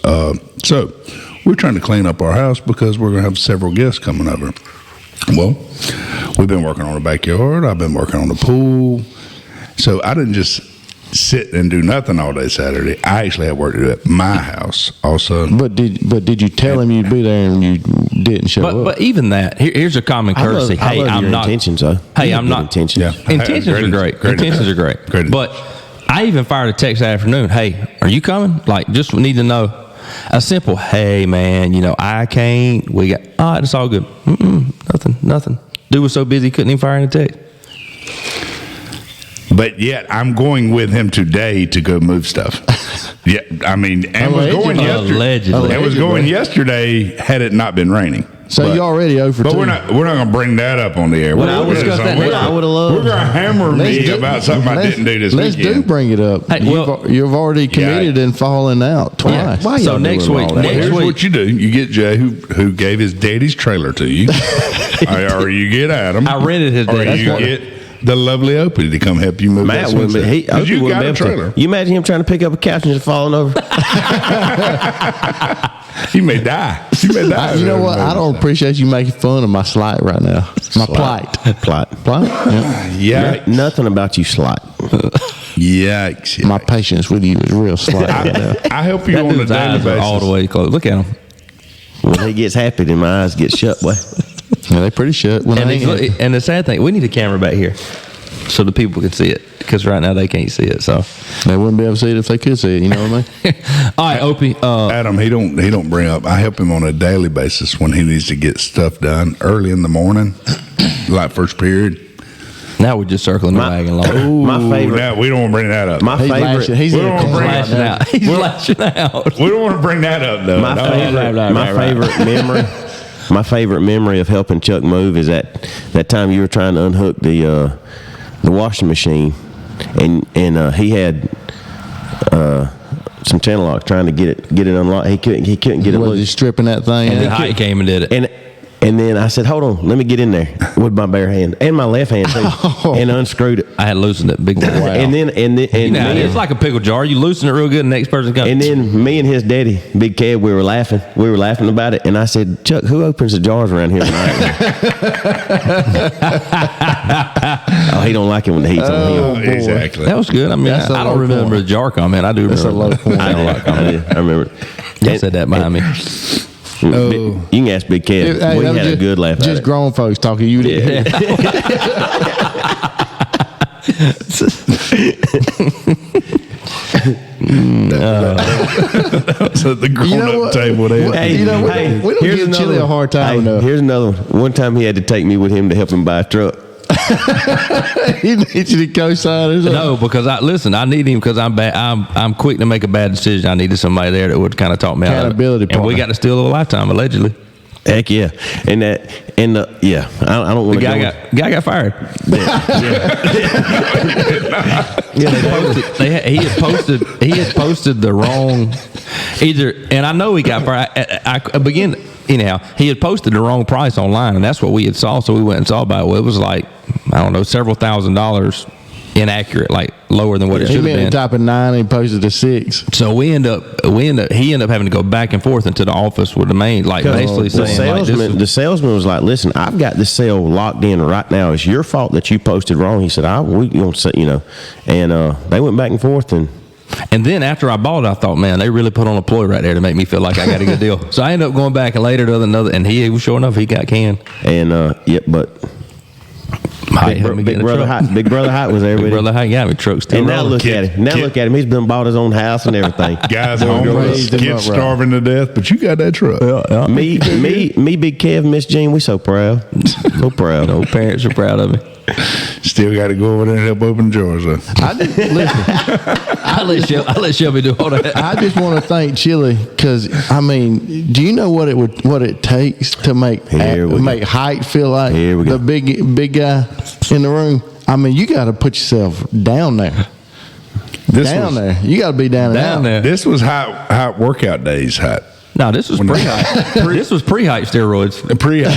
So we're trying to clean up our house because we're going to have several guests coming over. Well, we've been working on the backyard. I've been working on the pool. So I didn't just sit and do nothing all day Saturday. I actually had work to do at my house also. But did you tell him you'd be there and you didn't show up? But even that, here's a common courtesy. I love I'm your not. intentions, though. Hey, You I'm have good not. intentions. Yeah. Intentions are great. Intentions are great. Great. But I even fired a text that afternoon. Hey, are you coming? Like, just need to know. A simple, hey man, I can't. We got. All right, it's all good. Nothing. Dude was so busy, couldn't even fire any text. But yet, I'm going with him today to go move stuff. Yeah, I mean, and was going yesterday. Allegedly. And was going yesterday had it not been raining. So you already 0 for 2. But we're not going to bring that up on the air. I would've discussed that. I would've loved- We're going to hammer me about something I didn't do this Let's weekend. do bring it up. Hey, You've already committed and fallen out twice. Why So y'all next doing week, all that? next Here's week, what you do: you get Jay, who gave his daddy's trailer to you, or you get Adam. I rented his or daddy's you trailer. get the lovely Opie to come help you move Matt that wouldn't be. swing set. 'Cause Opie you wouldn't got be a able to. trailer. You imagine him trying to pick up a couch and just falling over? He may die. He may die. You know what? I don't appreciate you making fun of my slight right now. My plight. Plot. Plight? Yeah. Yeah. Nothing about you slight. Yikes. My patience with you is real slight right now. I help you that on a dude's daily eyes are basis. all the way closed. Look at him. When he gets happy, then my eyes get shut, boy. Yeah, they pretty shut. When And, I ain't and the sad thing, we need a camera back here so the people can see it, because right now they can't see it. So, they wouldn't be able to see it if they could see it. You know what I mean? all right, Opie. Adam, he don't bring up. I help him on a daily basis when he needs to get stuff done early in the morning, like first period. Now we're just circling the wagon long. My favorite. Now, we don't want to bring that up. My He's favorite. lashing. He's We in a don't corner bring right Lashing now. out. He's lashing out. We don't want to bring that up though. My No. favorite. My favorite memory. My favorite memory of helping Chuck move is that time you were trying to unhook the washing machine, and he had some channel lock trying to get it unlocked. He couldn't get it Was he loose. stripping that thing? And then out? Hight came and did it. And then I said, hold on, let me get in there with my bare hand and my left hand too, and unscrewed it. I had loosened it. Big boy. Wow. And then It's like a pickle jar. You loosen it real good, and the next person comes. And then me and his daddy, Big Kev, we were laughing. We were laughing about it. And I said, Chuck, who opens the jars around here tonight? Oh, he don't like it when the heat's on him. Exactly. that was good. I mean, That's a I low don't remember point. the jar comment. I do That's a remember. low point. I don't like comment. I remember. You said that behind me. You can ask Big Kev. Hey, we that was had a good laugh at Just it. grown folks talking. You didn't. So the grown You know up what? table there. Hey, You know, we hey, don't here's give another Chili a one. hard time enough. Here's another one. One time he had to take me with him to help him buy a truck. He needs you to co-sign or something. No, because I need him because I'm bad. I'm quick to make a bad decision. I needed somebody there that would kind of talk me out of it. Accountability And we partner. got to steal a lifetime allegedly. He yeah. I don't want The to guy got fired. He had posted the wrong and I know he got fired. He had posted the wrong price online, and that's what we had saw. So we went and saw about it. Well, it was like, I don't know, several $1,000s inaccurate, like lower than what it He should have meant been. to type of 9 and posted a 6. So he ended up having to go back and forth into the office with the main, like basically The saying like, the salesman was like, "Listen, I've got this sale locked in right now. It's your fault that you posted wrong." He said, "We gonna say, and they went back and forth, and then after I bought it, I thought, man, they really put on a ploy right there to make me feel like I got a good deal. So I ended up going back and later to another, and he was sure enough, he got canned. but Hight helped me get Big a Brother truck. Hight got Big with him. brother Hight got me truck still And now rolling. look at him. Look at him. He's been bought his own house and everything. Guys homeless, raised him kids up right. starving to death, but you got that truck. me, Big Kev, Miss Jean, we so proud. So proud. No parents are proud of me. Still got to go over there and help open drawers, though. I let Shelby do all that. I just want to thank Chili because do you know what it takes to make Hight feel like the big guy in the room? You got to put yourself down there. There. You got to be down there. This was hot workout days, Hight. No, this was pre-Hight. This was pre-Hight steroids. Pre-Hight.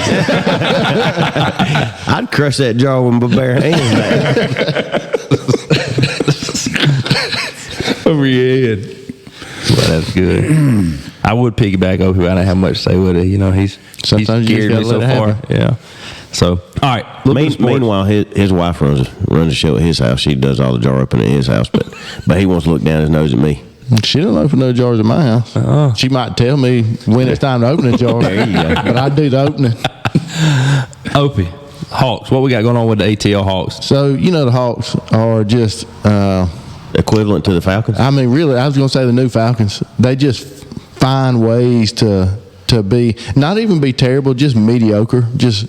I'd crush that jaw with my bare hands. Over your head. Well, that's good. I would piggyback over. I don't have much to say with it. He's carried me so far. Yeah. So, all right. Meanwhile, his wife runs the show at his house. She does all the jar opening at his house, but he wants to look down his nose at me. She don't open no jars at my house. She might tell me when it's time to open a jar. There you go. But I do the opening. Opie, Hawks. What we got going on with the ATL Hawks? So, the Hawks are just equivalent to the Falcons? Really, I was going to say the new Falcons. They just find ways to be, not even be terrible, just mediocre. Just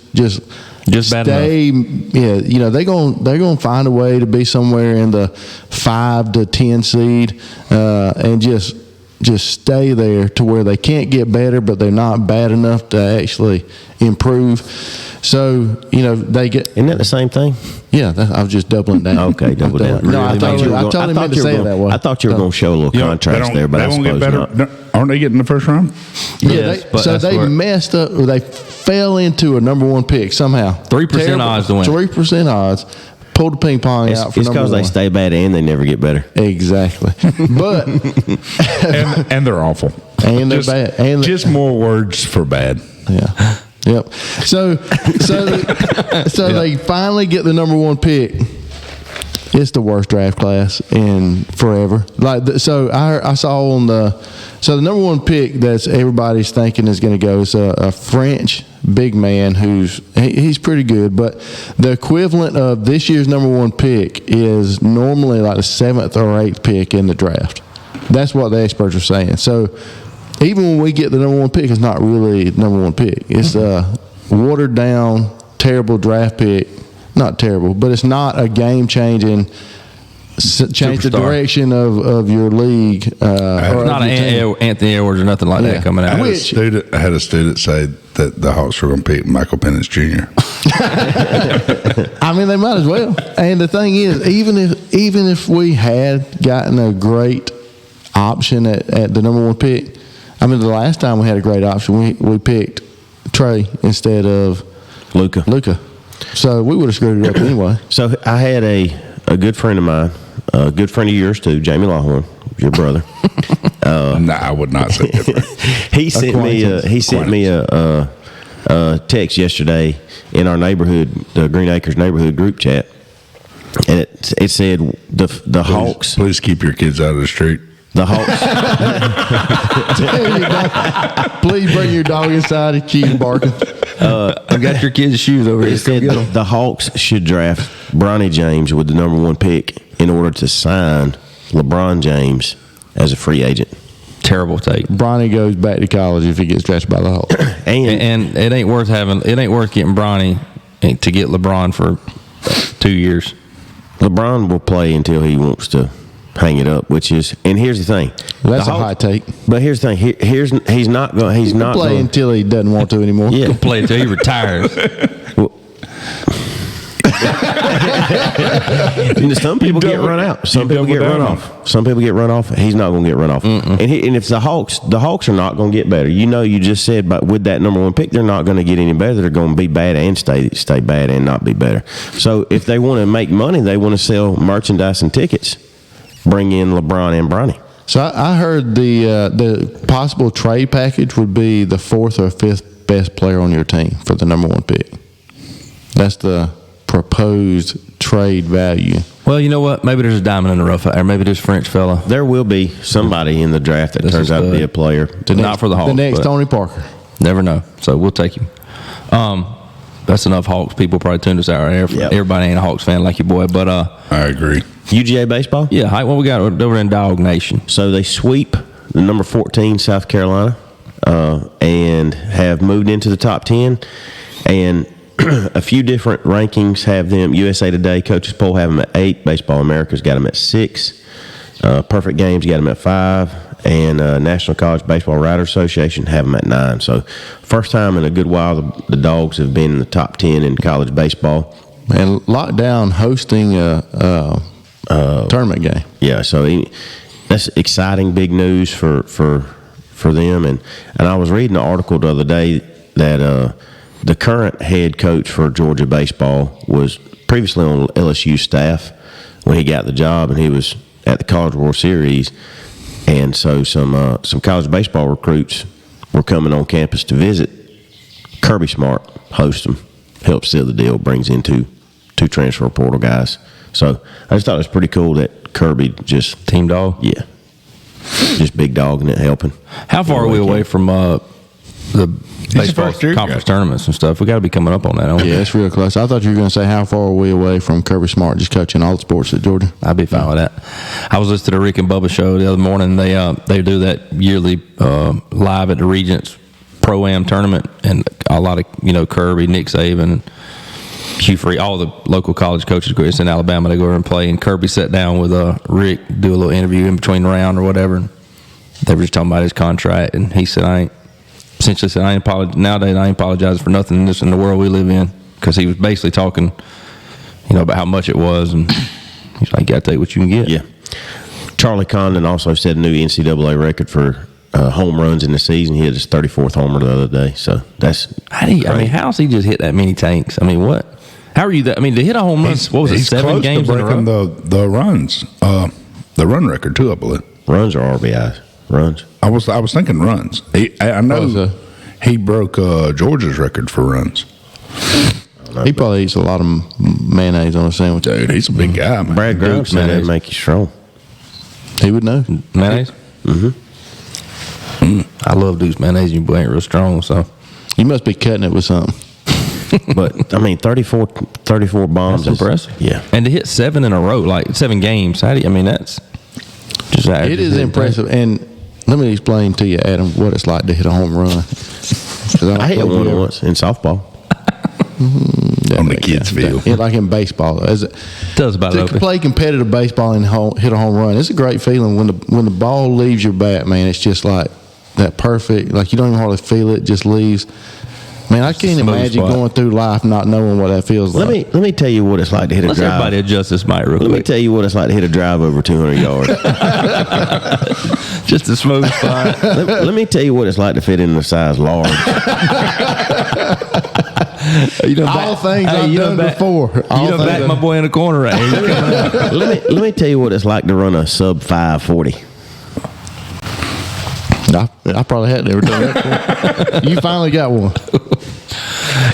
bad stay, enough. Yeah, they're gonna find a way to be somewhere in the 5 to 10 seed, and just stay there to where they can't get better, but they're not bad enough to actually improve. So they get. Isn't that the same thing? Yeah, I was just doubling down. Okay, double down. No, I totally meant to say it that way. I thought you were going to show a little contrast there, but I suppose not. Aren't they getting the first round? Yeah, they messed up. Or they fell into a number 1 pick somehow. 3% odds to win. 3% odds. Pulled the ping pong out for it's because they stay bad and they never get better. Exactly. But and they're awful. And they're bad. And just more words for bad. Yeah. Yep. So they finally get the number 1 pick. It's the worst draft class in forever. I saw on the number 1 pick that's everybody's thinking is going to go is a French big man he's pretty good, but the equivalent of this year's number 1 pick is normally like the 7th or 8th pick in the draft. That's what the experts are saying. So even when we get the number 1 pick, it's not really the number 1 pick. It's a watered down, terrible draft pick. Not terrible, but it's not a game-changing, change the direction of your league. It's not an Anthony Edwards or nothing like that coming out. I had a student say that the Hawks were going to pick Michael Penix Jr. They might as well. And the thing is, even if we had gotten a great option at the number 1 pick, the last time we had a great option, we picked Trey instead of Luka. So we would have screwed it up anyway. So I had a good friend of mine, a good friend of yours too, Jamie Lawhorn, your brother. I would not say different. He sent me a text yesterday in our neighborhood, the Green Acres neighborhood group chat, and it said the Hawks. Please keep your kids out of the street. The Hawks. Please bring your dog inside and keep barking. I got your kids' shoes over here. The Hawks should draft Bronny James with the number 1 pick in order to sign LeBron James as a free agent. Terrible take. Bronny goes back to college if he gets drafted by the Hawks. and it ain't worth getting Bronny to get LeBron for 2 years. LeBron will play until he wants to hang it up, and here's the thing. That's a hot take. But here's the thing. He's not going. Play until he doesn't want to anymore. Yeah, he'll play until he retires. Some people get run out. Some people get run off. Some people get run off. He's not going to get run off. And if the Hawks are not going to get better. You just said, but with that number 1 pick, they're not going to get any better. They're going to be bad and stay bad and not be better. So if they want to make money, they want to sell merchandise and tickets. Bring in LeBron and Bronny. So I heard the possible trade package would be the 4th or 5th best player on your team for the number 1 pick. That's the proposed trade value. Well, you know what? Maybe there's a diamond in the rough, or maybe this French fella. There will be somebody in the draft that turns out to be a player. Not for the Hawks. The next Tony Parker. Never know. So we'll take him. That's enough Hawks. People probably tuned us out. Everybody ain't a Hawks fan like your boy, but I agree. UGA Baseball? Yeah, Hight, what we got over in Dog Nation? So they sweep the number 14 South Carolina and have moved into the top 10. And a few different rankings have them. USA Today Coaches Poll have them at 8. Baseball America's got them at 6. Perfect Games got them at 5, and National College Baseball Writers Association have them at 9. So, first time in a good while the Dogs have been in the top 10 in college baseball. And Lockdown hosting a tournament game. Yeah, so that's exciting, big news for them. And I was reading an article the other day that the current head coach for Georgia baseball was previously on LSU staff when he got the job, and he was at the College World Series. And so some college baseball recruits were coming on campus to visit. Kirby Smart hosts them, helps seal the deal, brings in two transfer portal guys. So I just thought it was pretty cool that Kirby just Team dog? Yeah. Just big dogging it, helping. How far are we away from the baseball first year conference guy. tournaments and stuff? We got to be coming up on that, don't we? Yeah, it's real close. I thought you were going to say, how far are we away from Kirby Smart just coaching all the sports at Georgia? I'd be fine with that. I was listening to the Rick and Bubba show the other morning. They do that yearly live at the Regents Pro-Am tournament, and a lot of Kirby, Nick Saban, Hugh Free, all the local college coaches go. It's in Alabama. They go over and play, and Kirby sat down with Rick, do a little interview in between the round or whatever. And they were just talking about his contract, and he said, nowadays I ain't apologizing for nothing in the world we live in, because he was basically talking, about how much it was, and he's like, you got to take what you can get. Yeah. Charlie Condon also set a new NCAA record for home runs in the season. He hit his 34th homer the other day. So that's how's he just hit that many tanks? What? How are you that? To hit a home run, what was it, 7 close games to in a breaking row? the runs, the run record too, I believe. runs or RBIs? Runs. I was thinking runs. I know he broke Georgia's record for runs. He probably eats a lot of mayonnaise on a sandwich. Dude, he's a big guy, man. Brad Grove said that'd make you strong. He would know. Mayonnaise? I love Duke's mayonnaise. You ain't real strong, so. You must be cutting it with something. But 34 bombs. That's impressive. Yeah. And to hit 7 in a row, like 7 games, that's just It is impressive. And let me explain to you, Adam, what it's like to hit a home run. I hit one once in softball. On the kids' field. Yeah, like in baseball. Tell us about to it, Opie. play competitive baseball and hit a home run, it's a great feeling when the ball leaves your bat, man. It's just like that perfect, like you don't even hardly feel it, just leaves. Man, I can't imagine going through life not knowing what that feels like. Let me tell you what it's like to hit a drive. Everybody adjust this mic real quick. Let me tell you what it's like to hit a drive over 200 yards. Just a smooth spot. let me tell you what it's like to fit in the size large. All things I've done before. You done back my boy in the corner right here. let me tell you what it's like to run a sub 540. I probably hadn't ever done that before. You finally got one.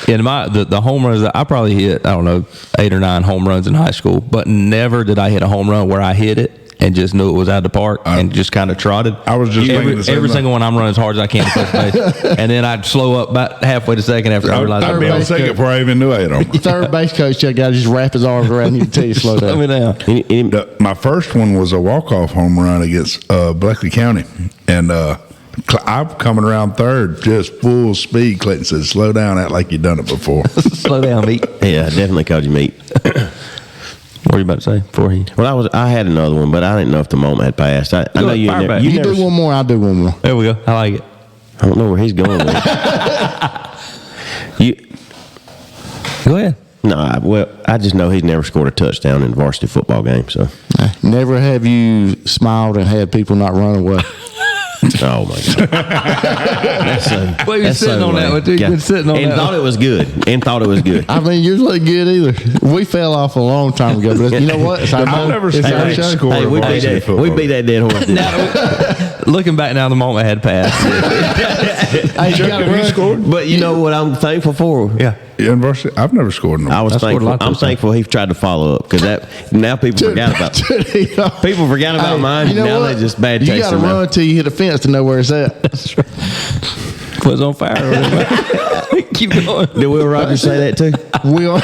In the home runs, I probably hit, 8 or 9 home runs in high school, but never did I hit a home run where I hit it and just knew it was out of the park and just kind of trotted. I was just thinking the same every thing. single one I'm running as hard as I can to first base, and then I'd slow up about halfway to second after I realized I'd be on second before I even knew I hit him. Third base coach, that guy just wrap his arms around you and tell you slow down. Let me down. My first one was a walk-off home run against Bleckley County. And I'm coming around third, just full speed. Clinton says, slow down, act like you've done it before. Slow down, meat. Yeah, I definitely called you meat. What were you about to say before he? Well, I had another one, but I didn't know if the moment had passed. I know you fire never. back. You You never. do one more, I'll do one more. There we go. I like it. I don't know where he's going with it. Go ahead. No, I just know he's never scored a touchdown in a varsity football game. So, Never have you smiled and had people not run away. oh my God, Well, you're sitting on that one, too. You've been sitting on and that thought one. it was good. And thought it was good. I mean, yours wasn't good either. We fell off a long time ago, but you know what? It's our I've never it's seen our a show. score. Hey, we beat that dead horse. Now, looking back now, the moment had passed. Hey, you gotta run. scored? But you know what I'm thankful for? Yeah. University? I've never scored in I was scored a thankful. lot I'm this time. thankful he tried to follow up because now people forgot about. People forgot about mine. You know now what? they just bad You taste got to in their run mouth. until you hit a fence to know where it's at. Was on fire. Keep going. Did Will Rogers say that too? We are.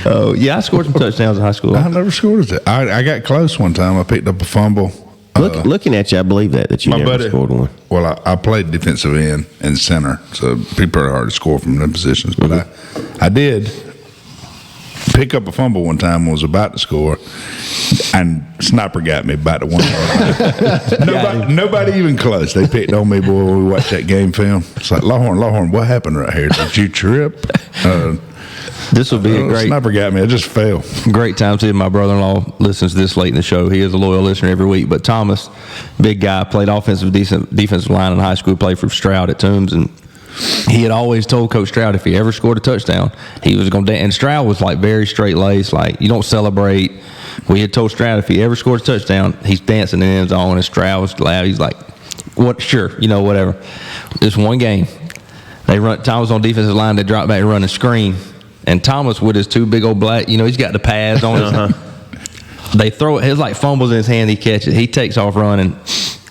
Oh, yeah, I scored some touchdowns in high school. I never scored it. I got close one time. I picked up a fumble Looking at you, I believe that you never scored one. Well, I played defensive end and center, so it'd be pretty hard to score from them positions. But I did pick up a fumble one time and was about to score, and sniper got me about to 1 yard line. Nobody even close. They picked on me, boy, when we watched that game film. It's like, Lawhorn, what happened right here? Did you trip? This will be a great sniper got me. I just fell. Great time seeing my brother-in-law listens this late in the show. He is a loyal listener every week. But Thomas, big guy, played defensive line in high school, played for Stroud at Toombs, and he had always told Coach Stroud if he ever scored a touchdown, he was going to dance. And Stroud was like very straight-laced, like you don't celebrate. We had told Stroud if he ever scored a touchdown, he's dancing in the end zone, and Stroud was loud. He's like, "What? Sure, whatever." This one game, Thomas on defensive line. They drop back and run a screen. And Thomas with his two big old black, he's got the pads on. They throw it. It's like fumbles in his hand. He catches. He takes off running.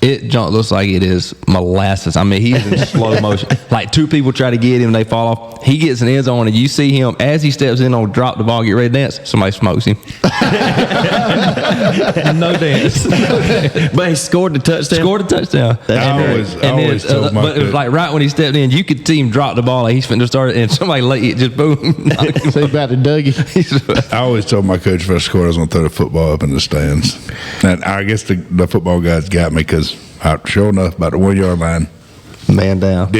It looks like it is molasses. I mean, he's in slow motion. Like two people try to get him, they fall off. He gets in the end zone, and you see him as he steps in on drop the ball, get ready to dance. Somebody smokes him. No dance. But he scored the touchdown. I always told my but it was like right when he stepped in, you could see him drop the ball. Like he's finna to start, and somebody it just boom. Say about the Dougie. I always told my coach if I scored, I was going to throw the football up in the stands. And I guess the football guys got me because, sure enough, about the 1 yard line, man down.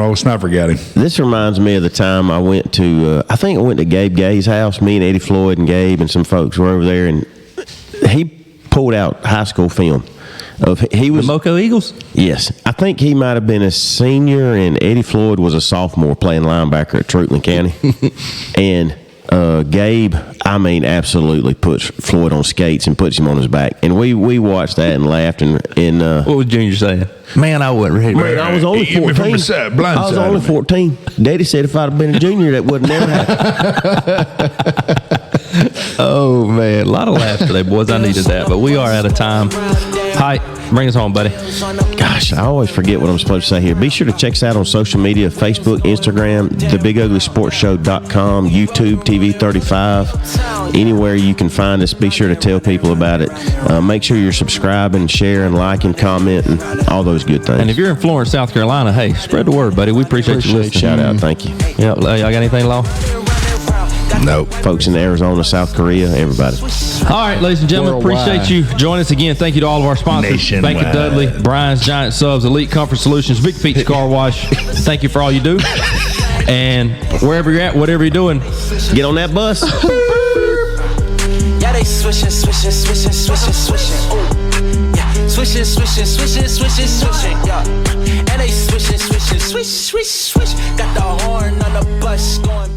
Old sniper got him. This reminds me of the time I went to, I think I went to Gabe Gay's house. Me and Eddie Floyd and Gabe and some folks were over there, and he pulled out high school film. He was the Moco Eagles? Yes. I think he might have been a senior, and Eddie Floyd was a sophomore playing linebacker at Truetland County. And Gabe, absolutely puts Floyd on skates and puts him on his back. And we watched that and laughed. And what was Junior saying? Man, I wasn't ready. Man, I was only 14. I was only 14. Daddy said if I'd have been a junior, that would never happen. Oh, man. A lot of laughs today, boys. I needed that. But we are out of time. Hight, bring us home, buddy. Gosh, I always forget what I'm supposed to say here. Be sure to check us out on social media, Facebook, Instagram, thebiguglysportshow.com, YouTube, TV 35. Anywhere you can find us, be sure to tell people about it. Make sure you're subscribing, sharing, liking, commenting, all those good things. And if you're in Florence, South Carolina, hey, spread the word, buddy. We appreciate you listening. Shout out. Thank you. Yeah, y'all got anything, Law? No. Folks in Arizona, South Korea, everybody. All right, ladies and gentlemen, appreciate you joining us again. Thank you to all of our sponsors. Nationwide. Baker Dudley, Brian's Giant Subs, Elite Comfort Solutions, Big Peach Car Wash. Thank you for all you do. And wherever you're at, whatever you're doing, get on that bus. Yeah, they swishing. Ooh. Yeah, swishing. Yeah, and they swishing. Swish. Got the horn on the bus going.